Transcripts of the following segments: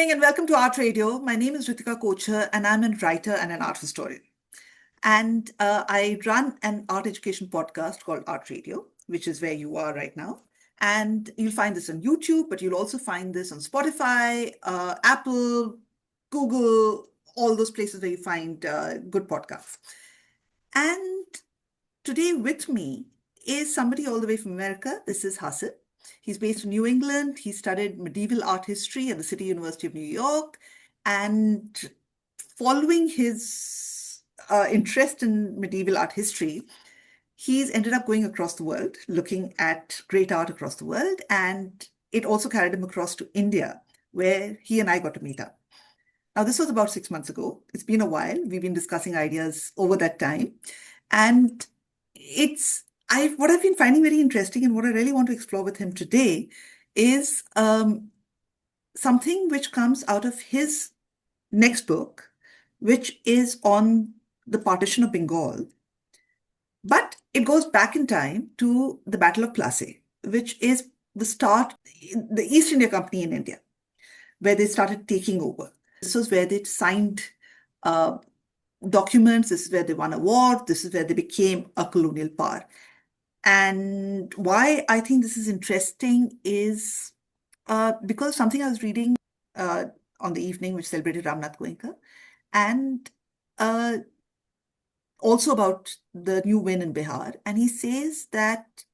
evening and welcome to Art Radio. My name is Ritika Kochhar and I'm a writer and an art historian. And I run an art education podcast called Art Radio, which is where you are right now. And you'll find this on YouTube, but you'll also find this on Spotify, Apple, Google, all those places where you find good podcasts. And today with me is somebody all the way from America. This is Hasib. He's based in New England. He studied medieval art history at the City University of New York. And following his interest in medieval art history, he's ended up going across the world, looking at great art across the world. And it also carried him across to India, where he and I got to meet up. Now, this was about 6 months ago. It's been a while. We've been discussing ideas over that time. And what I've been finding very interesting and what I really want to explore with him today is something which comes out of his next book, which is on the partition of Bengal. But it goes back in time to the Battle of Plassey, which is the start, the East India Company in India, where they started taking over. This was where they signed documents. This is where they won a war. This is where they became a colonial power. And why I think this is interesting is because of something I was reading on the evening which celebrated Ramnath Goenka, and also about the new win in Bihar. And he says that,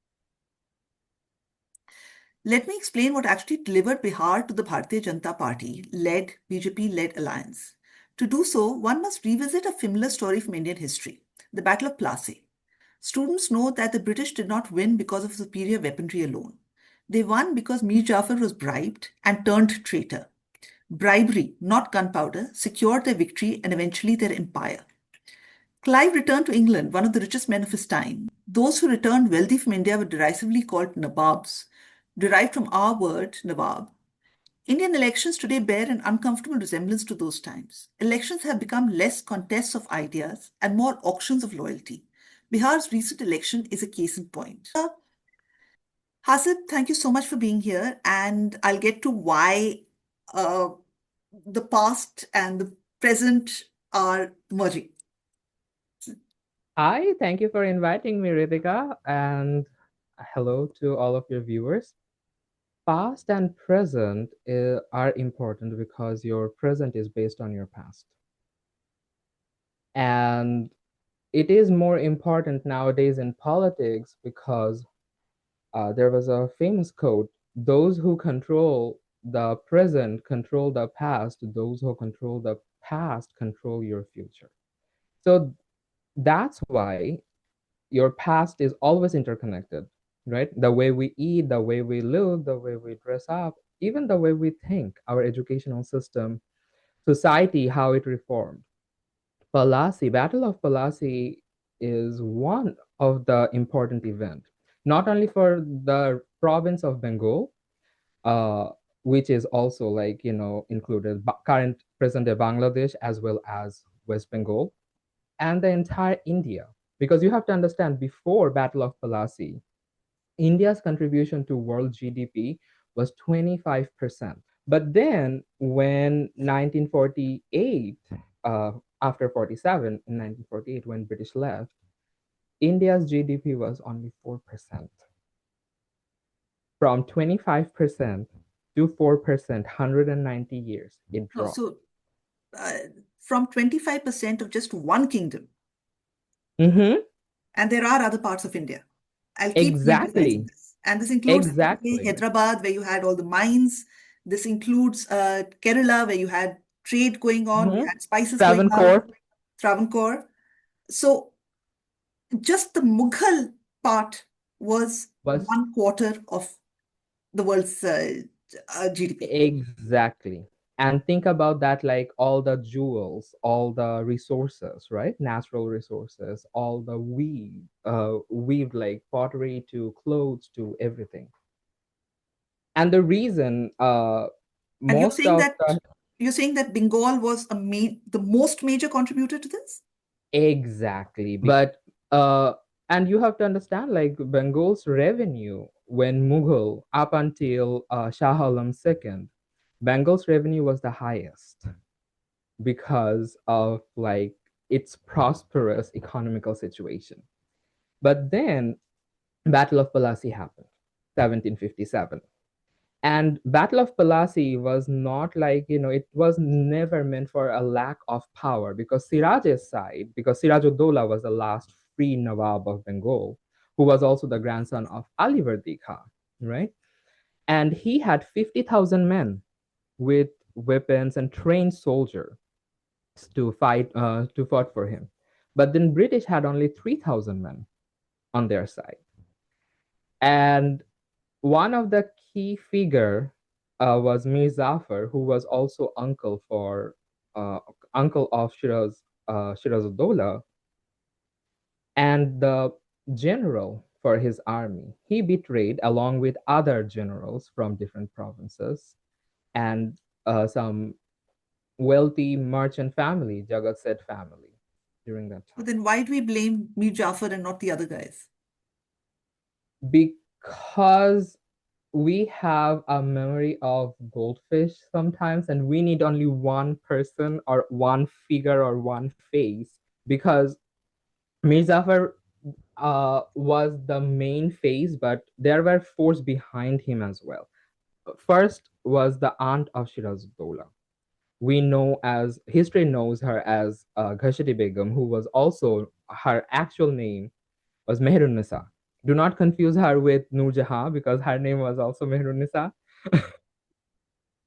let me explain what actually delivered Bihar to the Bharatiya Janata Party BJP-led alliance. To do so, one must revisit a familiar story from Indian history, the Battle of Plassey. Students know that the British did not win because of superior weaponry alone. They won because Mir Jaffer was bribed and turned traitor. Bribery, not gunpowder, secured their victory and eventually their empire. Clive returned to England, one of the richest men of his time. Those who returned wealthy from India were derisively called Nawabs, derived from our word Nawab. Indian elections today bear an uncomfortable resemblance to those times. Elections have become less contests of ideas and more auctions of loyalty. Bihar's recent election is a case in point. Hasib, thank you so much for being here, and I'll get to why the past and the present are merging. Hi, thank you for inviting me, Ritika, and hello to all of your viewers. Past and present are important because your present is based on your past. And it is more important nowadays in politics because there was a famous quote, those who control the present control the past, those who control the past control your future. So that's why your past is always interconnected, right? The way we eat, the way we live, the way we dress up, even the way we think, our educational system, society, how it reformed. Battle of Plassey is one of the important event, not only for the province of Bengal, which is also included current present day Bangladesh as well as West Bengal and the entire India. Because you have to understand, before Battle of Plassey, India's contribution to world GDP was 25%. But then when 1948, after 47, in 1948, when British left, India's GDP was only 4%. From 25% to 4%, 190 years, it dropped. So from 25% of just one kingdom. Mm-hmm. And there are other parts of India. I'll keep Exactly. This. And this includes exactly. Hyderabad, where you had all the mines. This includes Kerala, where you had trade going on, you had spices Travancore. going on. Travancore. So just the Mughal part was 1/4 of the world's GDP. Exactly. And think about that, like all the jewels, all the resources, right? Natural resources, all the weaved like pottery to clothes to everything. And the reason you're saying that Bengal was the most major contributor to this? Exactly. But and you have to understand, like Bengal's revenue when Mughal up until Shah Alam II, Bengal's revenue was the highest because of like its prosperous economical situation. But then Battle of Plassey happened, 1757. And Battle of Plassey was not like, it was never meant for a lack of power because Siraj's side, because Siraj-ud-Daulah was the last free Nawab of Bengal, who was also the grandson of Ali Verdi Khan, right? And he had 50,000 men with weapons and trained soldiers to fight for him. But then British had only 3,000 men on their side. And one of the key figure was Mir Jaffer, who was also uh, uncle of Shiraz-ud-Daulah, and the general for his army. He betrayed along with other generals from different provinces and some wealthy merchant family, Jagat Seth family, during that But time. then why do we blame Mir Jaffer and not the other guys? Because we have a memory of goldfish sometimes, and we need only one person or one figure or one face because Mir Jafar was the main face, but there were force behind him as well. First was the aunt of Shiraz-ud-Daulah. We know as history knows her as Ghashati Begum, who was also her actual name was Mehrun Nisa. Do not confuse her with Nur Jahan because her name was also Mehrun Nisa.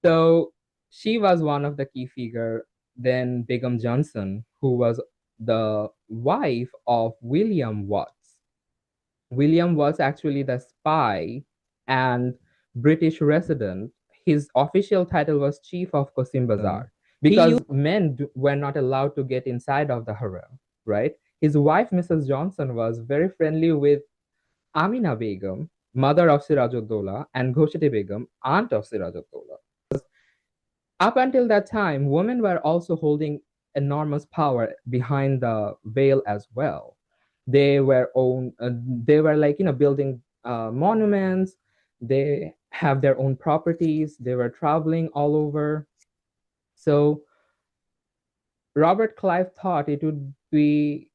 So she was one of the key figure. Then Begum Johnson, who was the wife of William Watts. William was actually the spy and British resident. His official title was Chief of Qasim Bazar because men were not allowed to get inside of the harem, right? His wife, Mrs. Johnson, was very friendly with Amina Begum, mother of Siraj-ud-Daulah, and Ghoshati Begum, aunt of Siraj-ud-Daulah. Up until that time, women were also holding enormous power behind the veil as well. They were like building monuments. They have their own properties. They were traveling all over. So Robert Clive thought it would be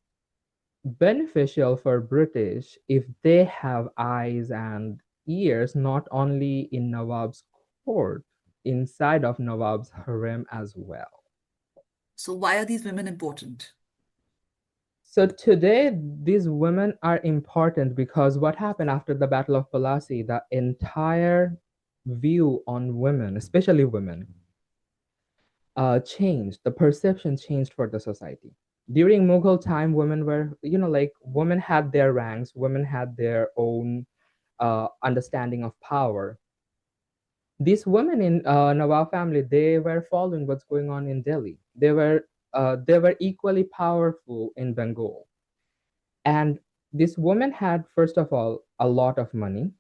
beneficial for British if they have eyes and ears not only in Nawab's court, inside of Nawab's harem as well. So why are these women important? So today, these women are important because what happened after the Battle of Plassey, the entire view on women, especially women, changed. The perception changed for the society. During Mughal time, women were, like women had their ranks, women had their own understanding of power. These women in Nawab family, they were following what's going on in Delhi. They were equally powerful in Bengal. And these women had, first of all, a lot of money.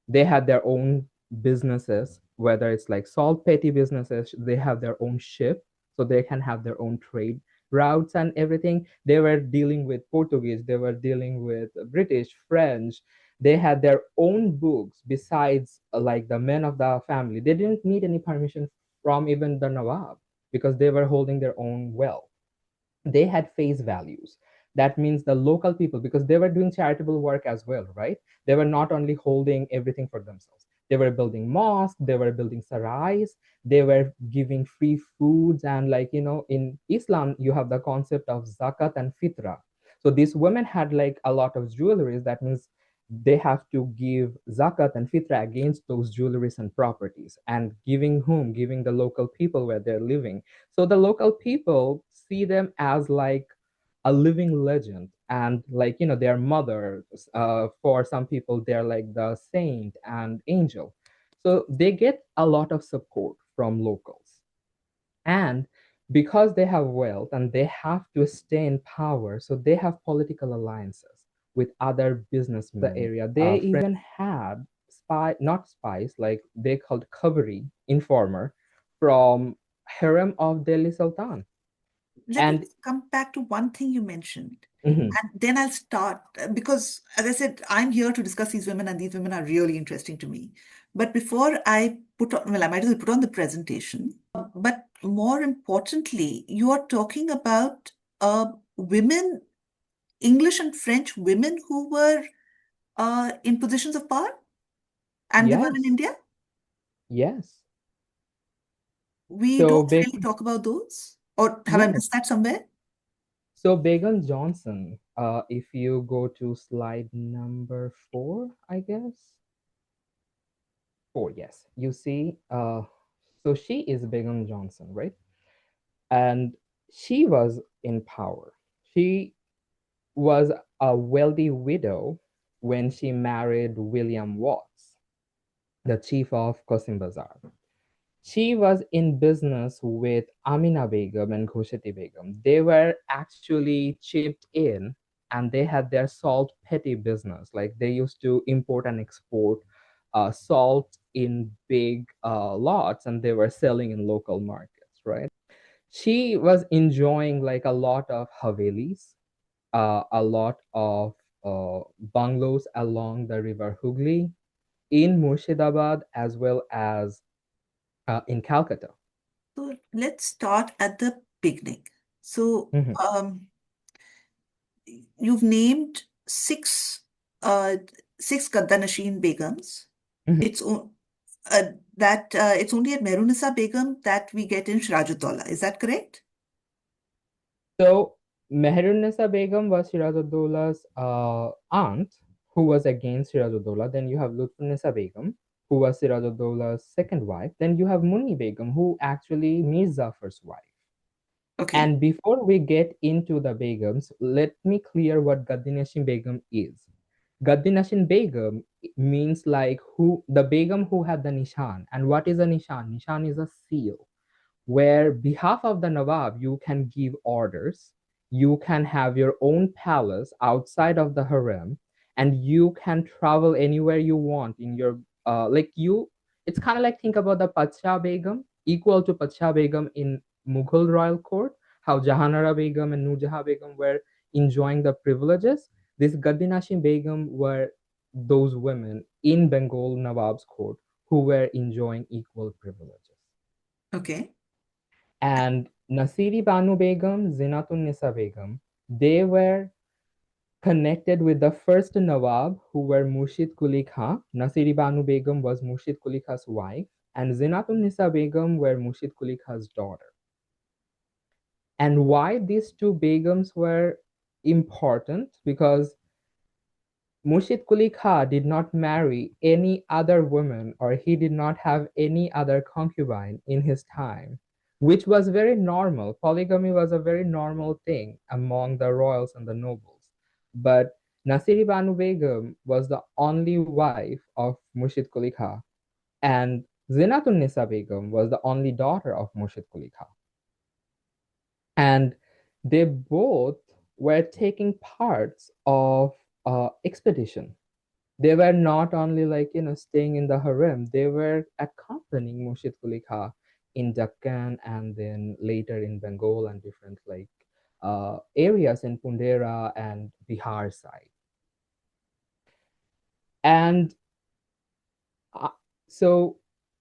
They had their own businesses, whether it's like salt petty businesses, they have their own ship, so they can have their own trade routes and everything. They were dealing with Portuguese, they were dealing with British, French. They had their own books besides like the men of the family. They didn't need any permission from even the Nawab because they were holding their own wealth. They had face values. That means the local people, because they were doing charitable work as well, right? They were not only holding everything for themselves. They were building mosques, they were building sarais, they were giving free foods. And like, in Islam, you have the concept of zakat and fitra. So these women had like a lot of jewelries. That means they have to give zakat and fitra against those jewelries and properties, and giving whom? Giving the local people where they're living. So the local people see them as like a living legend, and like their mother. For some people, they're like the saint and angel. So they get a lot of support from locals, and because they have wealth and they have to stay in power, so they have political alliances with other businessmen in the area. They even had not spies, like they called khabari, informer, from harem of Delhi Sultan. let me And just come back to one thing you mentioned. mhm, And then I'll start because, as I said, I'm here to discuss these women, and these women are really interesting to me. But before I put on, well, I might as well put on the presentation. But more importantly, you are talking about women, English and French women who were in positions of power, and they were in yes, India. yes. We So don't Beg really talk about those, or have I yes. missed that somewhere? So Begum Johnson, if you go to slide number 4, I guess. 4, yes. You see, so she is Begum Johnson, right? And she was in power. She was a wealthy widow when she married William Watts, the chief of Qasim Bazar. She was in business with Amina Begum and Khoshati Begum. They were actually chipped in and they had their salt petty business. Like they used to import and export salt in big lots and they were selling in local markets, right? She was enjoying like a lot of havelis, a lot of bungalows along the river Hooghly in Murshidabad as well as in Calcutta. So let's start at the beginning. So Mhm. you've named uh, six Gaddanasheen Begums. Mhm. It's that it's only at Mehrunisa Begum that we get in Siraj-ud-Daulah. Is that correct? So Mehrunisa Begum was Siraj-ud-Daulah's aunt, who was against Siraj-ud-Daulah. Then you have Lutfunnisa Begum, who was Siraj-ud-Daulah's second wife. Then you have Munni Begum, who actually Mir Jaffer's wife. Okay. And before we get into the Begums, let me clear what Gaddinashin Begum is. Gaddinashin Begum means like who the Begum who had the Nishan. And what is a Nishan? Nishan is a seal where behalf of the Nawab you can give orders, you can have your own palace outside of the harem, and you can travel anywhere you want in your like you. It's kind of like think about the Pacha Begum, equal to Pacha Begum in Mughal royal court. How Jahanara Begum and Nurjahan Begum were enjoying the privileges. This Gaddinashin Begum were those women in Bengal Nawab's court who were enjoying equal privileges. Okay. And Nasiri Banu Begum, Zinatun Nisa Begum, they were connected with the first Nawab who were Murshid Quli Khan. Nasiri Banu Begum was Murshid Quli Khan's wife, and Zinatun Nisa Begum were Murshid Quli Khan's daughter. And why these two Begums were important? Because Murshid Quli Khan did not marry any other woman or he did not have any other concubine in his time, which was very normal. Polygamy was a very normal thing among the royals and the nobles. But Nasiri Banu Begum was the only wife of Murshid Quli Khan, and Zinatun Nisa Begum was the only daughter of Murshid Quli Khan. And they both were taking parts of expedition. They were not only like staying in the harem, they were accompanying Murshid Quli Khan in Deccan and then later in Bengal and different like areas in Pundera and Bihar side. And uh, so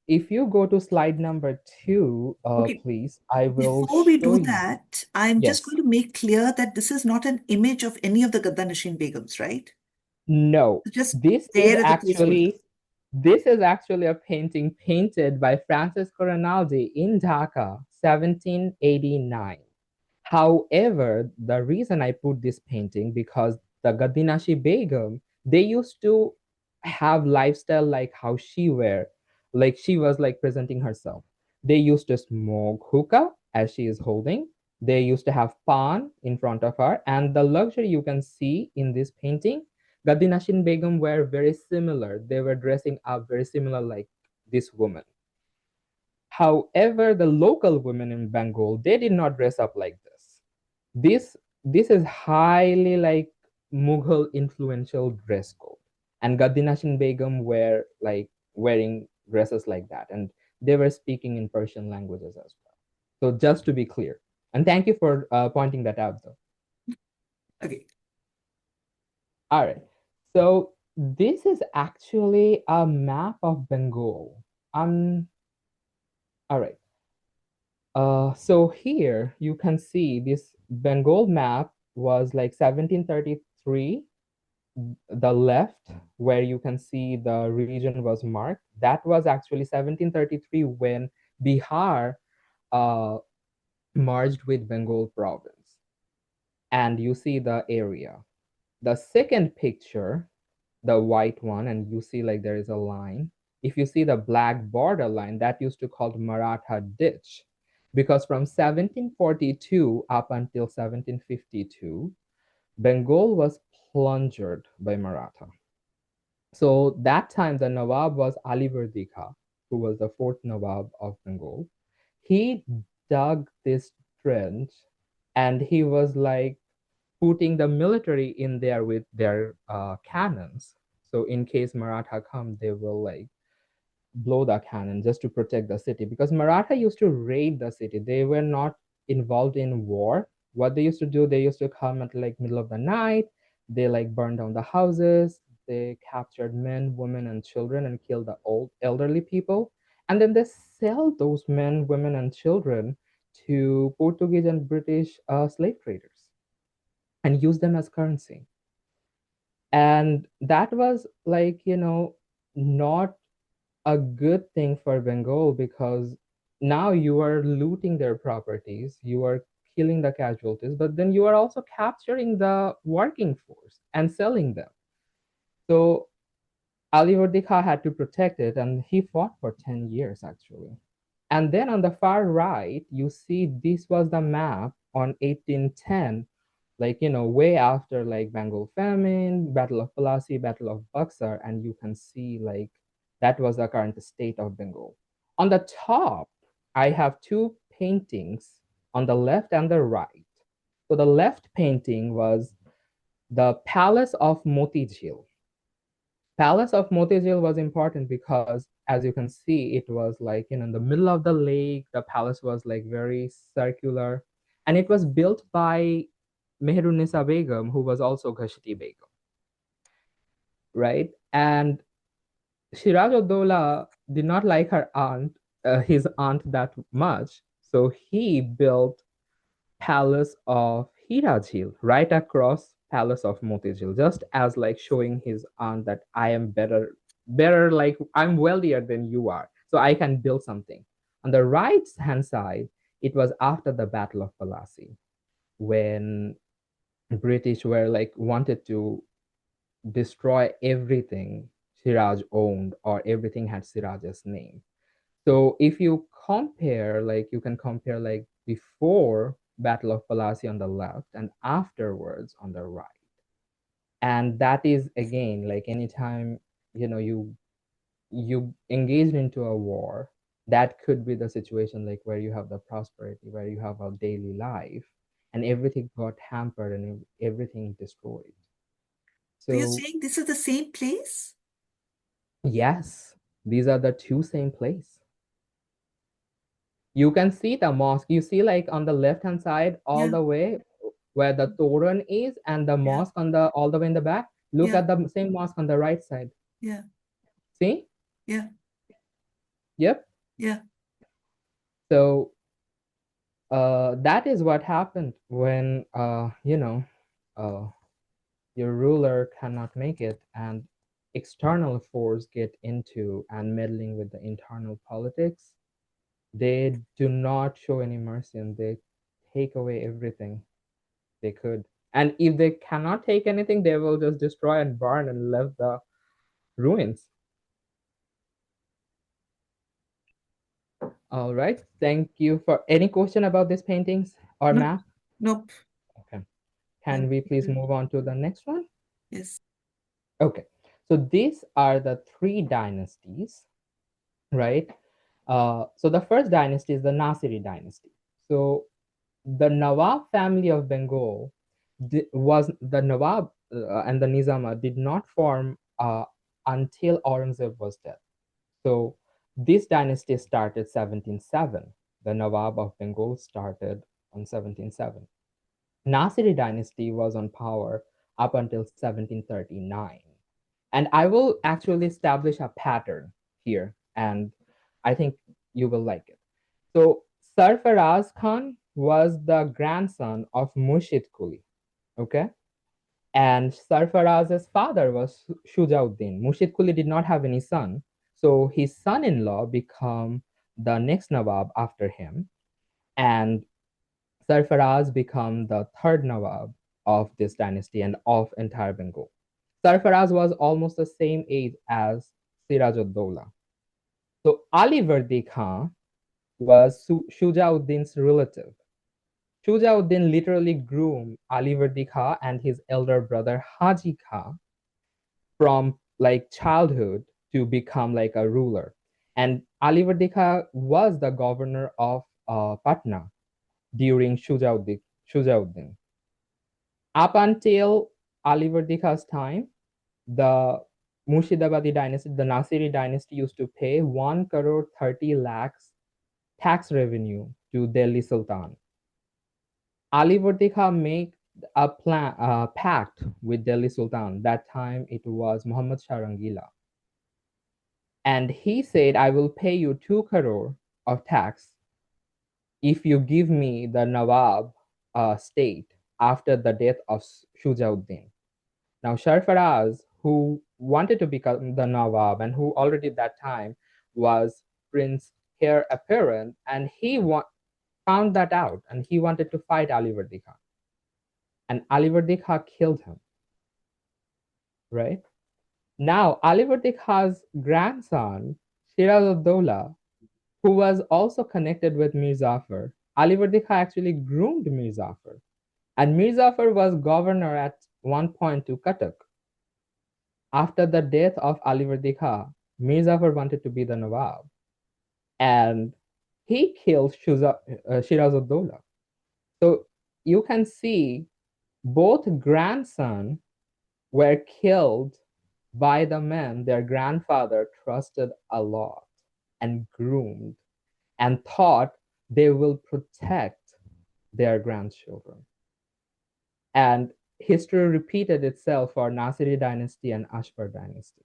if you go to slide number 2, Okay. please, I will Before we show do you. that, I'm just Yes. going to make clear that this is not an image of any of the Gaddanasheen Begums, right? No, It's just this is there as a placeholder. actually this is actually a painting painted by Francisco Rinaldi in Dhaka, 1789. However, the reason I put this painting because the Gadinashi Begum, they used to have lifestyle like how she were, like she was like presenting herself. They used to smoke hookah as she is holding. They used to have pan in front of her, and the luxury you can see in this painting, Gadinashin Begum were very similar. They were dressing up very similar like this woman. However, the local women in Bengal, they did not dress up like this. This is highly like Mughal influential dress code. And Gaddinashin Begum were like wearing dresses like that. And they were speaking in Persian languages as well. So just to be clear. And thank you for pointing that out, though. Okay. All right. So this is actually a map of Bengal. All right. So here you can see this Bengal map was like 1733, the left where you can see the region was marked. That was actually 1733 when Bihar uh, merged with Bengal province. And you see the area. The second picture, the white one, and you see like there is a line. If you see the black border line, that used to called Maratha ditch, because from 1742 up until 1752, Bengal was plundered by Maratha. So that time the Nawab was Ali Khan, who was the fourth Nawab of Bengal. He dug this trench and he was like putting the military in there with their cannons. So in case Maratha come, they will like blow the cannon just to protect the city, because Maratha used to raid the city. They were not involved in war. What they used to do, they used to come at like middle of the night. They like burn down the houses. They captured men, women, and children and killed the old elderly people. And then they sell those men, women, and children to Portuguese and British slave traders and use them as currency. And that was like, not a good thing for Bengal, because now you are looting their properties, you are killing the casualties, but then you are also capturing the working force and selling them. So Ali Khan had to protect it, and he fought for 10 years actually. And then on the far right, you see this was the map on 1810, like, way after like Bengal famine, Battle of Plassey, Battle of Buxar, and you can see like that was the current state of Bengal. On the top, I have two paintings on the left and the right. So the left painting was the Palace of Motijil. Palace of Motijil was important because, as you can see, it was like in the middle of the lake. The palace was like very circular, and it was built by Mehrunisa Begum, who was also Ghashti Begum, right? And Siraj-ud-Daulah did not like his aunt that much, so he built Palace of Hirajil right across Palace of Motijil, just as like showing his aunt that I am better, like I'm wealthier than you are, so I can build something. On the right hand side, it was after the Battle of Plassey, when British were like wanted to destroy everything Siraj owned, or everything had Siraj's name. So if you compare, like you can compare like before Battle of Plassey on the left and afterwards on the right. And that is again like anytime you engaged into a war, that could be the situation like where you have the prosperity, where you have a daily life, and everything got hampered and everything destroyed. So you're So saying this is the same place? yes, these are the two same place. You can see the mosque. You see like on the left hand side all Yeah, the way where the Toran is, and the yeah, mosque on the all the way in the back. Look yeah, at the same mosque on the right side. yeah, See? yeah, Yep. yeah. So that is what happened when uh, your ruler cannot make it, and external force get into and meddling with the internal politics. They do not show any mercy, and they take away everything they could. And if they cannot take anything, they will just destroy and burn and leave the ruins. All right. Thank you for any question about these paintings or Nope, map. nope. Okay. Yeah. Can we please move on to the next one? Yes. Okay. So these are the three dynasties, right? So the first dynasty is the Nasiri dynasty. So the Nawab family of Bengal was the Nawab and the Nizama did not form until Aurangzeb was dead. So this dynasty started 1707. The Nawab of Bengal started on 1707. Nasiri dynasty was on power up until 1739. And I will actually establish a pattern here, and I think you will like it. So Sarfaraz Khan was the grandson of Murshid Quli, okay? And Sarfaraz's father was Shujauddin. Murshid Quli did not have any son, so his son-in-law became the next Nawab after him, and Sarfaraz became the third Nawab of this dynasty and of entire Bengal. Sarfaraz was almost the same age as Siraj-ud-Daulah. So Ali Vardi Khan was Shujauddin's relative. Shujauddin literally groomed Ali Vardi Khan and his elder brother Haji Khan from like childhood to become like a ruler. And Ali Vardi Khan was the governor of Patna during Shujauddin. Up until Ali Vardi Khan's time, the Murshidabadi dynasty, the Nasiri dynasty used to pay 1 crore 30 lakhs tax revenue to Delhi Sultan. Ali Vardi Khan made a pact with Delhi Sultan. That time it was Muhammad Shah Rangila. And he said, I will pay you 2 crore of tax if you give me the Nawab state after the death of Shujauddin. Now, Sarfaraz, who wanted to become the Nawab and who already at that time was Prince heir apparent, and he found that out and he wanted to fight Ali Vardi Khan. And Ali Vardi Khan killed him, right? Now, Ali Vardi Khan's grandson, Siraj-ud-Daulah, who was also connected with Mir Jaffer, Ali Vardi Khan actually groomed Mir Jaffer. And Mir Jaffer was governor at one point to Cuttack. After the death of Ali Vardi Khan, Mir Jaffer wanted to be the Nawab. And he killed Siraj-ud-Daulah. So you can see both grandsons were killed by the men their grandfather trusted a lot and groomed and thought they will protect their grandchildren. And history repeated itself for Nasiri dynasty and Ashbar dynasty.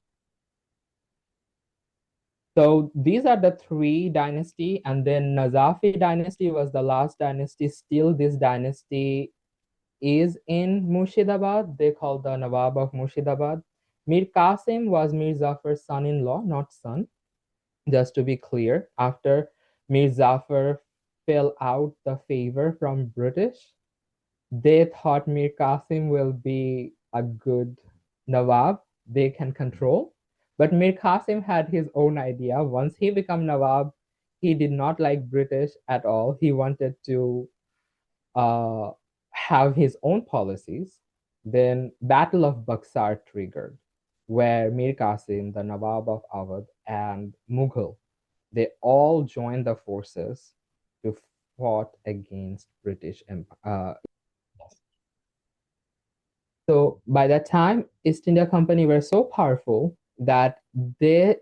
So these are the three dynasty, and then Nazafi dynasty was the last dynasty. Still, this dynasty is in Murshidabad. They call the Nawab of Murshidabad. Mir Qasim was Mir Jaffar's son-in-law, not son. Just to be clear, after Mir Jaffer fell out the favor from British, they thought Mir Qasim will be a good Nawab they can control. But Mir Qasim had his own idea. Once he became Nawab, he did not like British at all. He wanted to uh, have his own policies. Then Battle of Buxar triggered, where Mir Qasim, the Nawab of Awadh, and Mughal, they all joined the forces to fought against British Empire. So by that time, East India Company were so powerful that they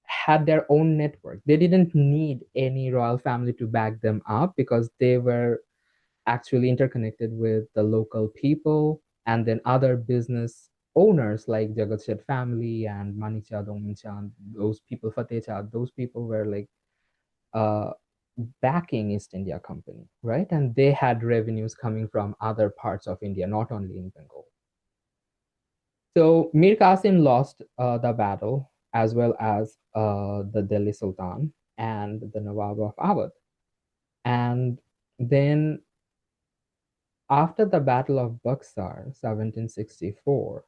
had their own network. They didn't need any royal family to back them up because they were actually interconnected with the local people and then other business owners like Jagat Seth family and Manikchand, Ominchand, those people, Fateh Chand, those people were like uh, backing East India Company, right? And they had revenues coming from other parts of India, not only in Bengal. So Mir Qasim lost the battle as well as the Delhi Sultan and the Nawab of Awadh. And then after the Battle of Buxar, 1764,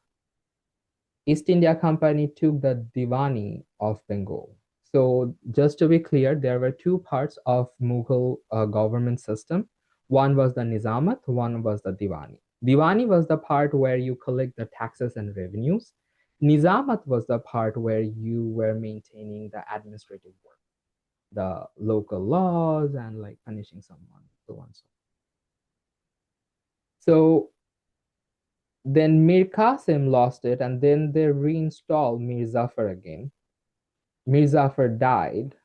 East India Company took the Diwani of Bengal. So just to be clear, there were two parts of Mughal government system. One was the Nizamat, one was the Diwani. Diwani was the part where you collect the taxes and revenues. Nizamat was the part where you were maintaining the administrative work, the local laws and like punishing someone, so on. So then Mir Qasim lost it, and then they reinstalled Mir Jaffer again. Mir Jaffer died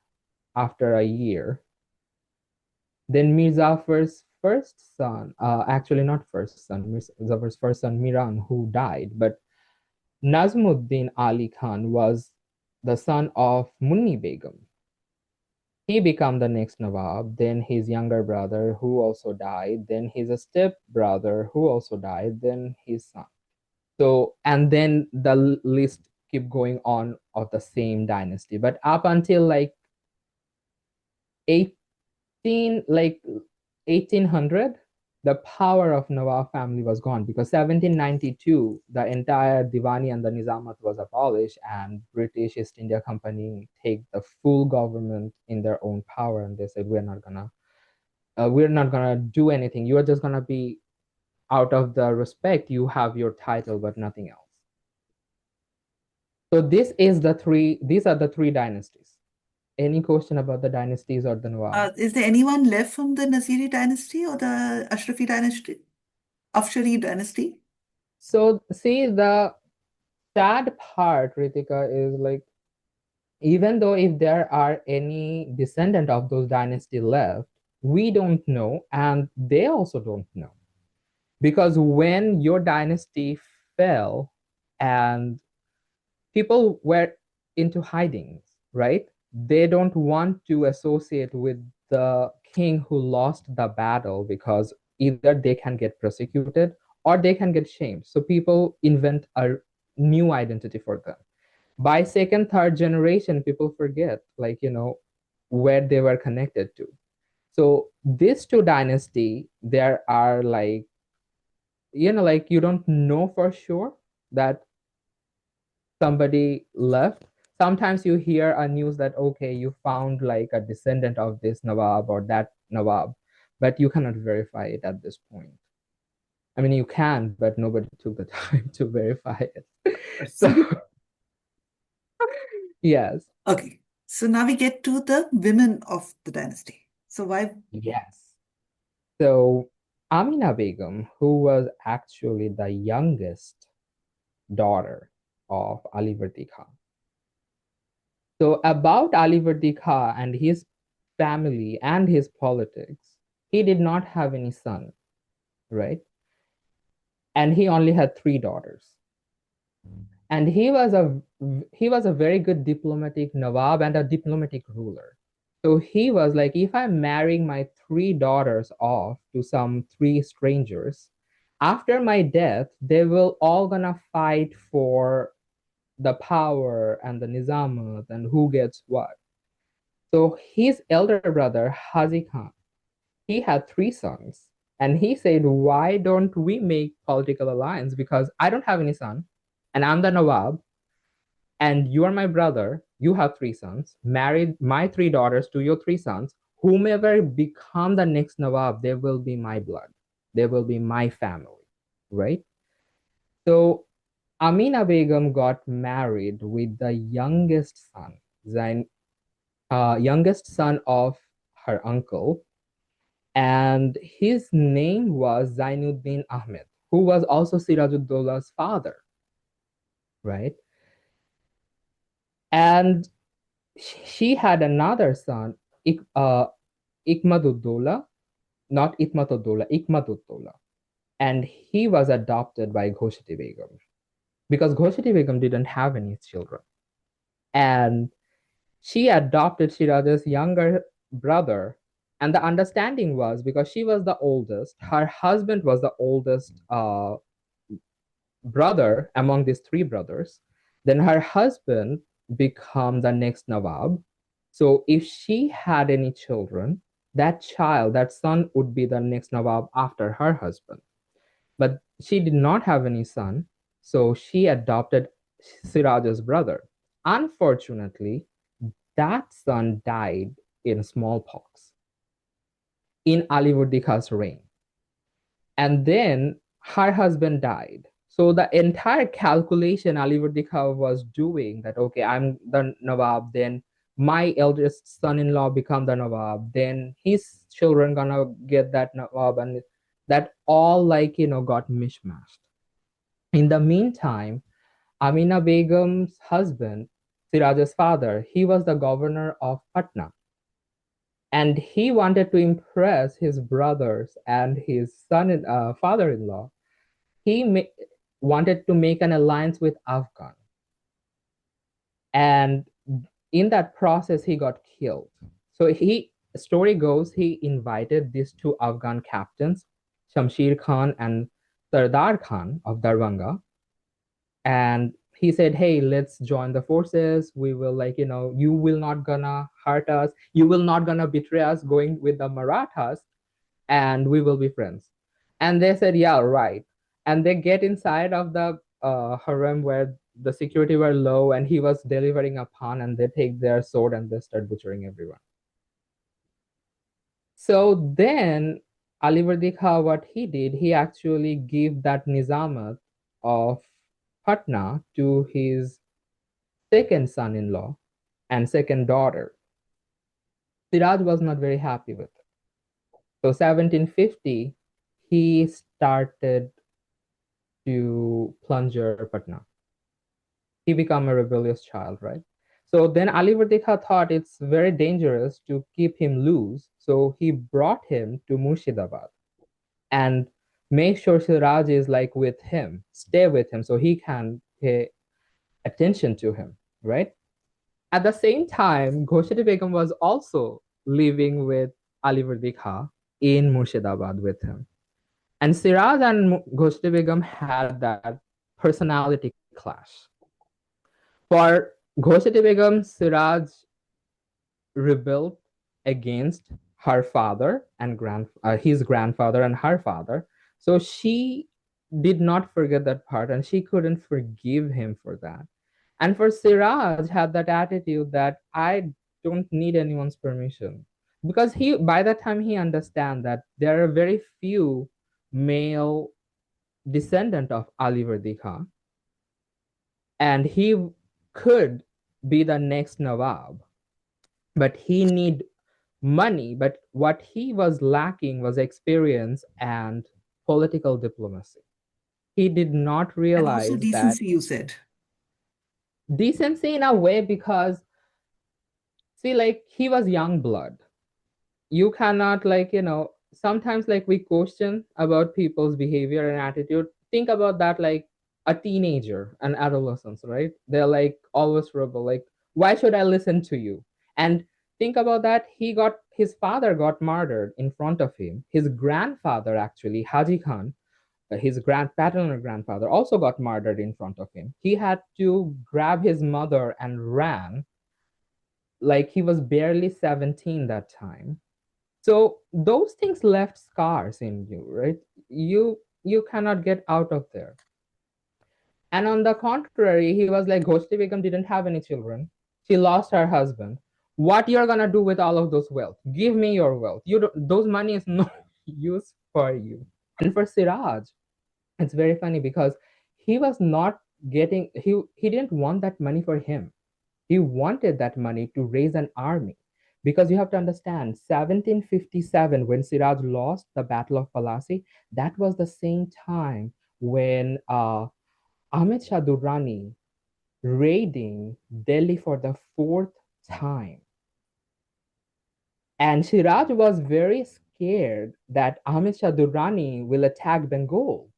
after a year. Then Mir Jaffer's first son, actually not first son, Mir Jaffar's first son Miran, who died, but Nazmuddin Ali Khan was the son of Munni Begum. He became the next Nawab, then his younger brother, who also died, then his step brother, who also died, then his son. So, and then the list keep going on of the same dynasty. But up until like 1800, the power of Nawab family was gone, because 1792, the entire Diwani and the Nizamat was abolished, and British East India Company take the full government in their own power, and they said, we're not gonna do anything. You are just gonna be, out of the respect, you have your title, but nothing else. So these are the three dynasties. Any question about the dynasties or the Nawab? Is there anyone left from the Nasiri dynasty or the Ashrafi dynasty? Afshari dynasty? So see, the sad part, Ritika, is like, even though if there are any descendant of those dynasty left, we don't know, and they also don't know. Because when your dynasty fell and people were into hiding, right? They don't want to associate with the king who lost the battle, because either they can get prosecuted or they can get shamed. So people invent a new identity for them. By second, third generation, people forget, like, where they were connected to. So these two dynasty, there are like, like, you don't know for sure that somebody left. Sometimes you hear a news that, okay, you found like a descendant of this Nawab or that Nawab, but you cannot verify it at this point. I mean, you can, but nobody took the time to verify it. So, yes. Okay. So now we get to the women of the dynasty. So why? Yes. So, Amina Begum, who was actually the youngest daughter of Alivardi Khan. So, about Alivardi Khan and his family and his politics, he did not have any son, right? And he only had three daughters. And he was a very good diplomatic Nawab and a diplomatic ruler. So he was like, if I'm marrying my three daughters off to some three strangers, after my death, they will all gonna fight for the power and the nizamat and who gets what. So his elder brother, Hazi Khan, he had three sons. And he said, why don't we make political alliance? Because I don't have any son, and I'm the Nawab, and you are my brother. You have three sons. Married my three daughters to your three sons. Whomever become the next Nawab, they will be my blood. They will be my family, right? So Amina Begum got married with the youngest son, youngest son of her uncle, and his name was Zainuddin Ahmed, who was also Siraj-ud-Daulah's father, right? And she had another son, Ikmadud-Daulah, not Ikmatud-Daulah, Ikmadud-Daulah, and he was adopted by Ghoshati Begum, because Ghoshati Begum didn't have any children, and she adopted Shiraz's younger brother. And the understanding was, because she was the oldest, her husband was the oldest brother among these three brothers, then her husband become the next Nawab. So if she had any children, that son would be the next Nawab after her husband. But she did not have any son, so she adopted Siraj's brother. Unfortunately, that son died in smallpox in Alivardi Khan's reign. And then her husband died. So the entire calculation Alivardi Khan was doing, that, okay, I'm the Nawab, then my eldest son-in-law become the Nawab, then his children gonna get that Nawab, and that all, like, got mishmashed. In the meantime, Amina Begum's husband, Siraj's father, he was the governor of Patna. And he wanted to impress his brothers and his father-in-law. Wanted to make an alliance with Afghan. And in that process, he got killed. So story goes, he invited these two Afghan captains, Shamsher Khan and Sardar Khan of Darbhanga, and he said, hey, let's join the forces. We will, like, you will not gonna hurt us, you will not gonna betray us going with the Marathas, and we will be friends. And they said, yeah, right. And they get inside of the harem where the security were low and he was delivering a pan, and they take their sword and they start butchering everyone. So then Ali Vardi Khan, what he did, he actually gave that Nizamat of Patna to his second son-in-law and second daughter. Siraj was not very happy with it. So 1750, he started to plunder Patna. He became a rebellious child, right? So then Ali Vardi Khan thought it's very dangerous to keep him loose. So he brought him to Murshidabad and make sure Siraj is like with him, stay with him so he can pay attention to him, right? At the same time, Ghoshati Begum was also living with Ali Vardi Khan in Murshidabad with him. And Siraj and Ghoshati Begum had that personality clash. For Ghoshati Begum, Siraj rebelled against her father and his grandfather and her father. So she did not forget that part and she couldn't forgive him for that. And for Siraj had that attitude that I don't need anyone's permission. Because by that time he understand that there are very few male descendant of Ali Vardi Khan, and he could be the next Nawab, but he need money. But what he was lacking was experience and political diplomacy. He did not And also realize that decency, you said. decency in a way, because see, like, he was young blood. You cannot, like, sometimes, like, we question about people's behavior and attitude. Think about that, like a teenager and adolescents, right? They're like always rebel, like, why should I listen to you? And think about that, his father got murdered in front of him. His grandfather, actually, Haji Khan, his paternal grandfather, also got murdered in front of him. He had to grab his mother and ran, like he was barely 17 that time. So those things left scars in you, right? You cannot get out of there. And on the contrary, he was like, Ghoshti Begum didn't have any children. She lost her husband. What you're gonna do with all of those wealth? Give me your wealth. Those money is no use for you. And for Siraj, it's very funny because he was not getting he didn't want that money for him. He wanted that money to raise an army. Because you have to understand, 1757, when Siraj lost the Battle of Plassey, that was the same time when Ahmed Shah Durrani raiding Delhi for the fourth time. And Siraj was very scared that Ahmed Shah Durrani will attack Bengal.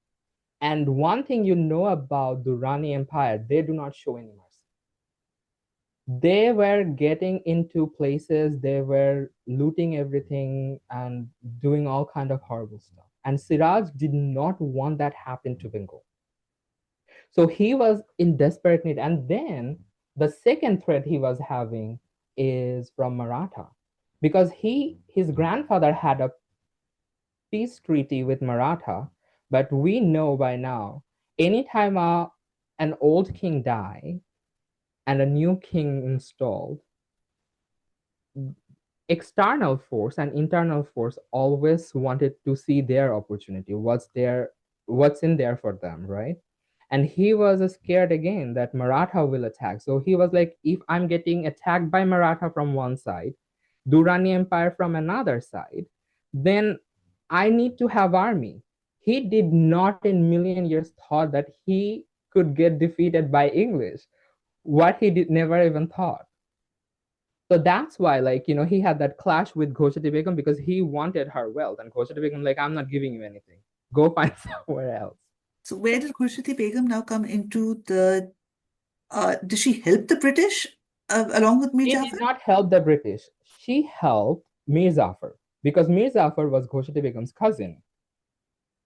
And one thing you know about Durrani Empire, they do not show any mercy. They were getting into places, they were looting everything and doing all kind of horrible stuff. And Siraj did not want that happen to Bengal. So he was in desperate need. And then the second threat he was having is from Maratha, because his grandfather had a peace treaty with Maratha. But we know by now, anytime an old king died and a new king installed, external force and internal force always wanted to see their opportunity, what's in there for them, right? And he was scared again that Maratha will attack. So he was like, if I'm getting attacked by Maratha from one side, Durrani Empire from another side, then I need to have army. He did not in million years thought that he could get defeated by English. What he did never even thought. So that's why, like, he had that clash with Ghoshati Begum because he wanted her wealth. And Ghoshati Begum, like, I'm not giving you anything. Go find somewhere else. So where did Khurshidi Begum now come into the? Did she help the British along with Mir She did Jaffer? not help the British. She helped Mir Jaffer because Mir Jaffer was Ghoshati Begum's cousin.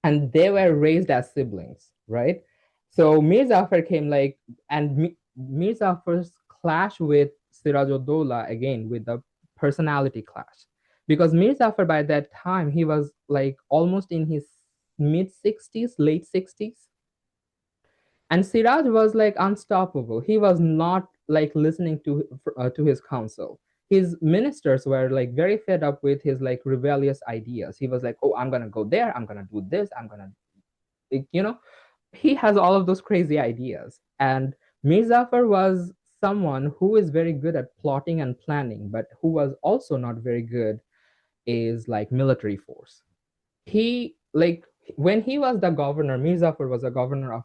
And they were raised as siblings, right? So Mir Jaffer came like, and Mir Jaffer's clash with Siraj-ud-Daulah again with the personality clash, because Mir Jaffer by that time he was like almost in his mid 60s, late 60s, and Siraj was like unstoppable. He was not like listening to his counsel. His ministers were like very fed up with his like rebellious ideas. He was like, oh, I'm gonna go there, I'm gonna do this, I'm gonna, like, he has all of those crazy ideas. And Mir Jafar was someone who is very good at plotting and planning, but who was also not very good is like military force. He like when he was the governor, Mir Jafar was the governor of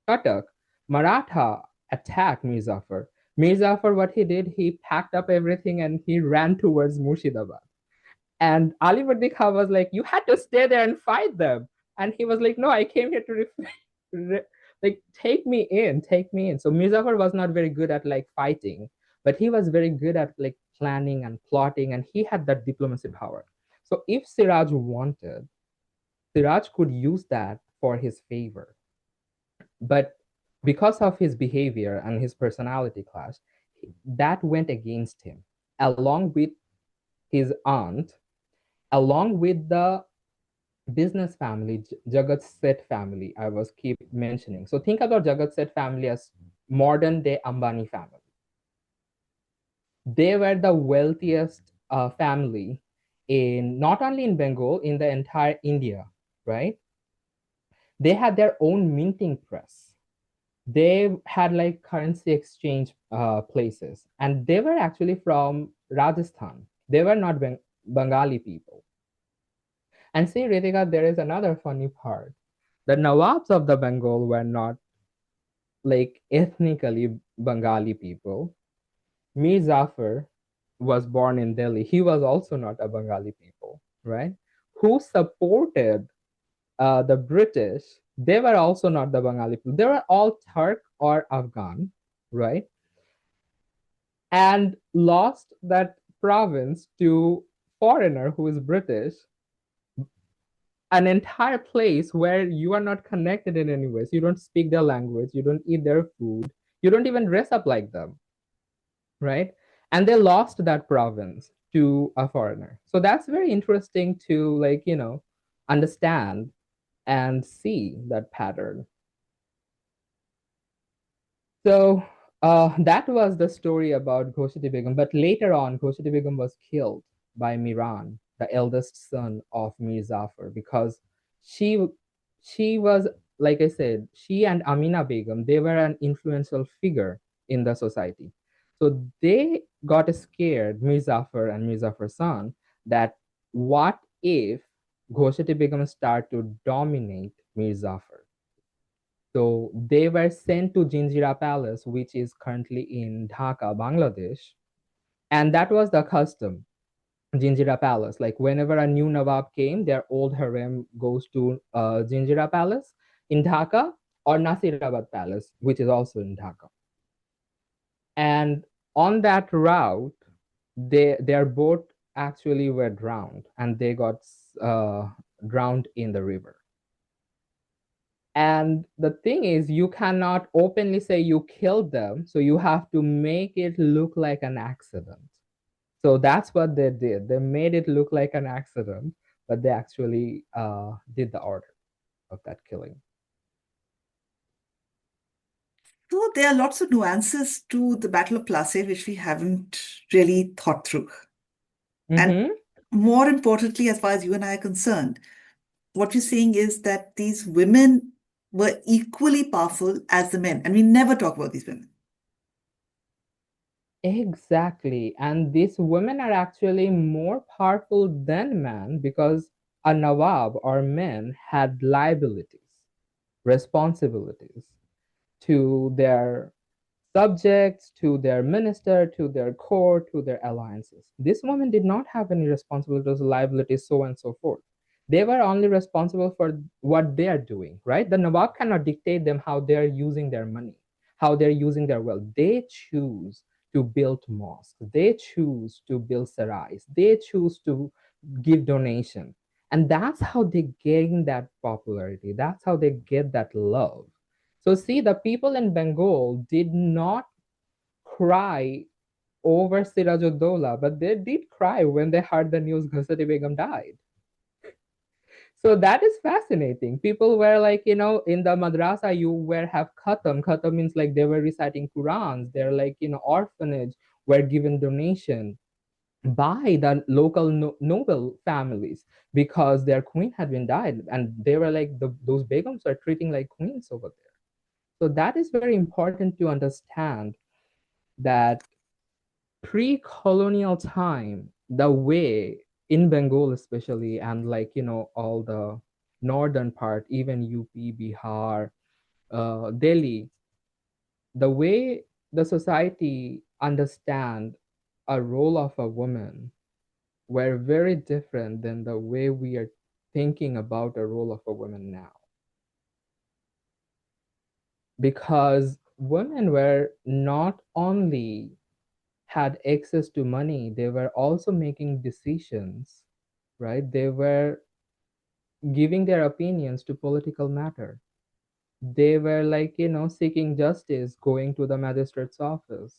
Cuttack. Maratha attacked Mir Jafar. Mir Jafar, what he did, he packed up everything and he ran towards Murshidabad. And Ali Bardi Khan was like, you had to stay there and fight them. And he was like, no, I came here to like take me in, take me in. So Mirzafar was not very good at like fighting, but he was very good at like planning and plotting, and he had that diplomacy power. So if Siraj wanted, Siraj could use that for his favor. But because of his behavior and his personality clash, that went against him, along with his aunt, along with the business family, Jagat Seth family, I was keep mentioning. So think about Jagat Seth family as modern day Ambani family. They were the wealthiest family in not only in Bengal, in the entire India, right? They had their own minting press. They had like currency exchange places, and they were actually from Rajasthan. They were not Bengali people. And see, Ritika, there is another funny part. The Nawabs of the Bengal were not like ethnically Bengali people. Mir Jafar was born in Delhi. He was also not a Bengali people, right? Who supported the British? They were also not the Bengali people. They were all Turk or Afghan, right? And lost that province to foreigner who is British, an entire place where you are not connected in any ways. You don't speak their language, you don't eat their food, you don't even dress up like them, right? And they lost that province to a foreigner. So that's very interesting to like, understand and see that pattern. So that was the story about Ghoshati Begum. But later on, Ghoshati Begum was killed by Miran, the eldest son of Mir Jafar, because she she was, like I said, she and Amina Begum, they were an influential figure in the society. So they got scared, Mir Jafar and Mir Jafar's son, that what if Ghoshati Begum start to dominate Mir Jafar? So they were sent to Jinjira Palace, which is currently in Dhaka, Bangladesh. And that was the custom, Jinjira Palace. Like whenever a new Nawab came, their old harem goes to Jinjira Palace in Dhaka or Nasirabad Palace, which is also in Dhaka. And on that route, their boat actually were drowned and they got drowned in the river. And the thing is, you cannot openly say you killed them. So you have to make it look like an accident. So that's what they did. They made it look like an accident, but they actually did the order of that killing. So there are lots of nuances to the Battle of Plassey which we haven't really thought through. And Mm-hmm. more importantly, as far as you and I are concerned, what you're saying is that these women were equally powerful as the men, and we never talk about these women. Exactly. And these women are actually more powerful than men because a Nawab or men had liabilities, responsibilities to their subjects, to their minister, to their court, to their alliances. These women did not have any responsibilities, liabilities, so on and so forth. They were only responsible for what they are doing, right? The Nawab cannot dictate them how they're using their money, how they're using their wealth. They choose to build mosques, they choose to build sarais, they choose to give donation. And that's how they gain that popularity. That's how they get that love. So see, the people in Bengal did not cry over Siraj-ud-Daulah, but they did cry when they heard the news Ghasati Begum died. So that is fascinating. People were like, in the madrasa, you were have khatam. Khatam means like they were reciting Qurans. They're like, orphanage were given donation by the local noble families because their queen had been died. And they were like, those Begums are treating like queens over there. So that is very important to understand that pre-colonial time, the way in Bengal especially, and like all the northern part, even UP, Bihar, Delhi, the way the society understand a role of a woman were very different than the way we are thinking about a role of a woman now. Because women were not only had access to money, they were also making decisions, right? They were giving their opinions to political matter. They were like, seeking justice, going to the magistrate's office.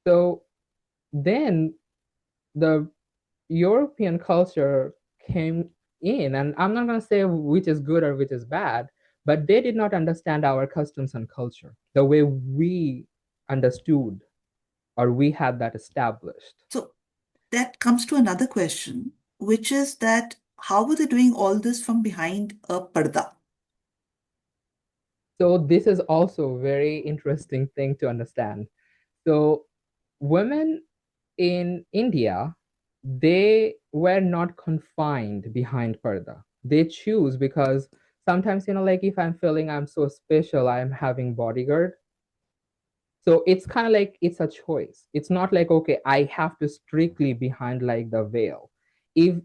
So then the European culture came in, and I'm not going to say which is good or which is bad, but they did not understand our customs and culture the way we understood or we had that established. So that comes to another question, which is that how were they doing all this from behind a parda? So this is also a very interesting thing to understand. So women in India, they were not confined behind parda. They choose because sometimes, like if I'm feeling I'm so special, I'm having bodyguard. So it's kind of like it's a choice. It's not like, okay, I have to strictly behind like the veil. If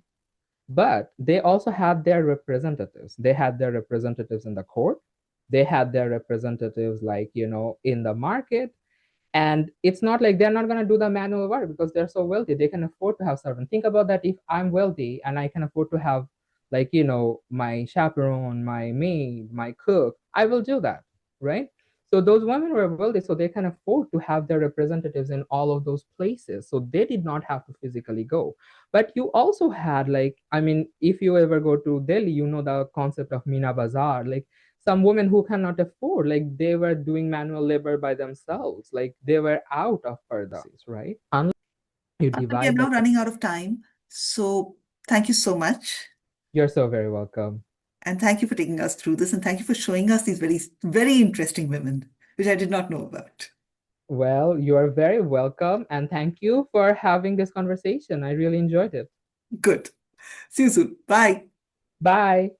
But they also had their representatives. They had their representatives in the court. They had their representatives like, in the market. And it's not like they're not going to do the manual work because they're so wealthy. They can afford to have servants. Think about that. If I'm wealthy and I can afford to have like, my chaperone, my maid, my cook, I will do that, right? So those women were wealthy, so they can afford to have their representatives in all of those places. So they did not have to physically go. But you also had like, I mean, if you ever go to Delhi, the concept of Mina Bazaar, like some women who cannot afford, like they were doing manual labor by themselves, like they were out of parda, right? Unless you We are divide now the. running out of time. So thank you so much. You're so very welcome. And thank you for taking us through this. And thank you for showing us these very, very interesting women, which I did not know about. Well, you are very welcome, and thank you for having this conversation. I really enjoyed it. Good. See you soon. Bye. Bye.